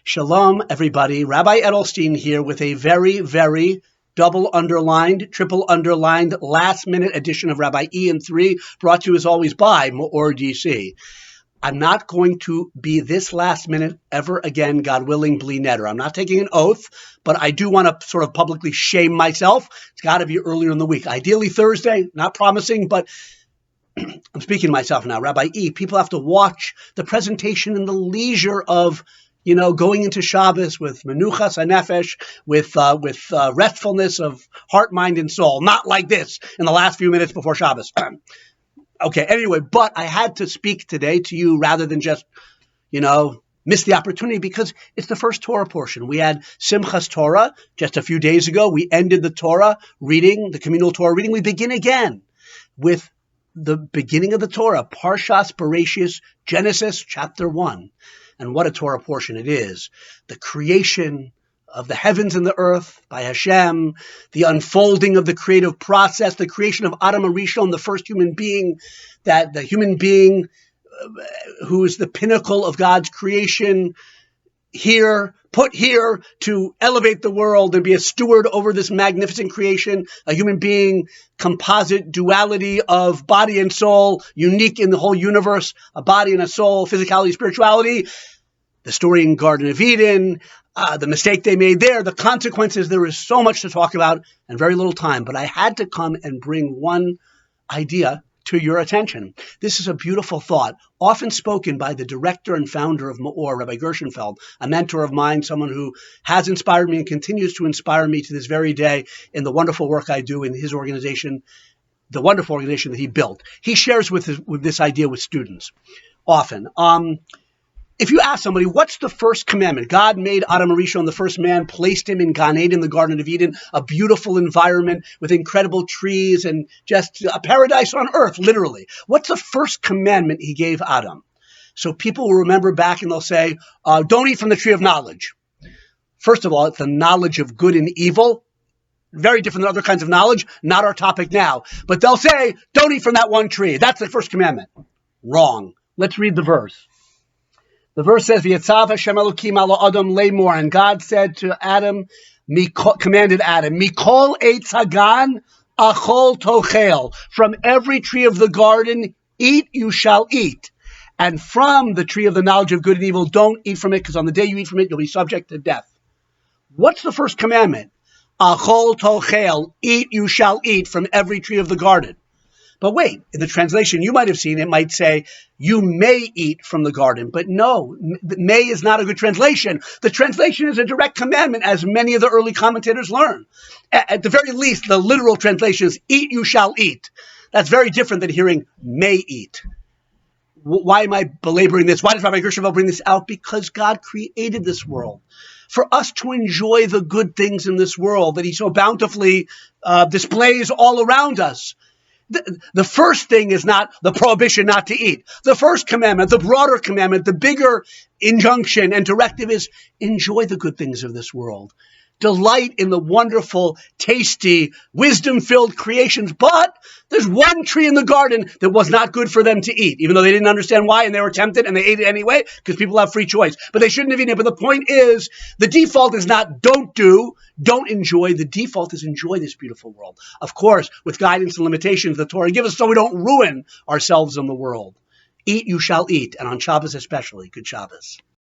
Shalom, everybody. Rabbi Edelstein here with a very, very double underlined, triple underlined, last-minute edition of Rabbi Ian 3, brought to you as always by MEOR DC. I'm not going to be this last minute ever again, God willing, bli neder. I'm not taking an oath, but I do want to sort of publicly shame myself. It's got to be earlier in the week. Ideally Thursday, not promising, but I'm speaking to myself now. Rabbi E, people have to watch the presentation in the leisure of going into Shabbos with menuchas hanefesh, with restfulness of heart, mind, and soul. Not like this in the last few minutes before Shabbos. Okay, anyway, but I had to speak today to you rather than just, miss the opportunity because it's the first Torah portion. We had Simchas Torah just a few days ago. We ended the Torah reading, the communal Torah reading. We begin again with the beginning of the Torah, Parshas Bereishis, Genesis chapter 1. And what a Torah portion it is. The creation of the heavens and the earth by Hashem, the unfolding of the creative process, the creation of Adam HaRishon, the first human being, that the human being who is the pinnacle of God's creation, put here to elevate the world and be a steward over this magnificent creation, a human being, composite duality of body and soul, unique in the whole universe, a body and a soul, physicality, spirituality, the story in Garden of Eden, the mistake they made there, the consequences. There is so much to talk about and very little time, but I had to come and bring one idea to your attention. This is a beautiful thought, often spoken by the director and founder of MEOR, Rabbi Gershenfeld, a mentor of mine, someone who has inspired me and continues to inspire me to this very day in the wonderful work I do in his organization, the wonderful organization that he built. He shares with this idea with students often. If you ask somebody, what's the first commandment? God made Adam HaRishon, the first man, placed him in Gan Eden, the Garden of Eden, a beautiful environment with incredible trees and just a paradise on earth, literally. What's the first commandment he gave Adam? So people will remember back and they'll say, don't eat from the tree of knowledge. First of all, it's the knowledge of good and evil. Very different than other kinds of knowledge. Not our topic now. But they'll say, don't eat from that one tree. That's the first commandment. Wrong. Let's read the verse. The verse says, "V'yetzav Hashem Elokim ala Adam le'mor," and God said to Adam, commanded Adam, "Mikol eitz hagan achol tochel." From every tree of the garden, eat you shall eat, and from the tree of the knowledge of good and evil, don't eat from it, because on the day you eat from it, you'll be subject to death. What's the first commandment? Achol tochel, eat you shall eat from every tree of the garden. But wait, in the translation you might have seen, it might say, you may eat from the garden. But no, may is not a good translation. The translation is a direct commandment, as many of the early commentators learn. At the very least, the literal translation is, eat you shall eat. That's very different than hearing may eat. Why am I belaboring this? Why does Rabbi Gershenfeld bring this out? Because God created this world for us to enjoy the good things in this world that he so bountifully displays all around us. The first thing is not the prohibition not to eat. The first commandment, the broader commandment, the bigger injunction and directive is enjoy the good things of this world. Delight in the wonderful, tasty, wisdom-filled creations. But there's one tree in the garden that was not good for them to eat, even though they didn't understand why and they were tempted and they ate it anyway because people have free choice. But they shouldn't have eaten it. But the point is, the default is not don't enjoy. The default is enjoy this beautiful world. Of course, with guidance and limitations the Torah gives us so we don't ruin ourselves in the world. Eat, you shall eat. And on Shabbos especially. Good Shabbos.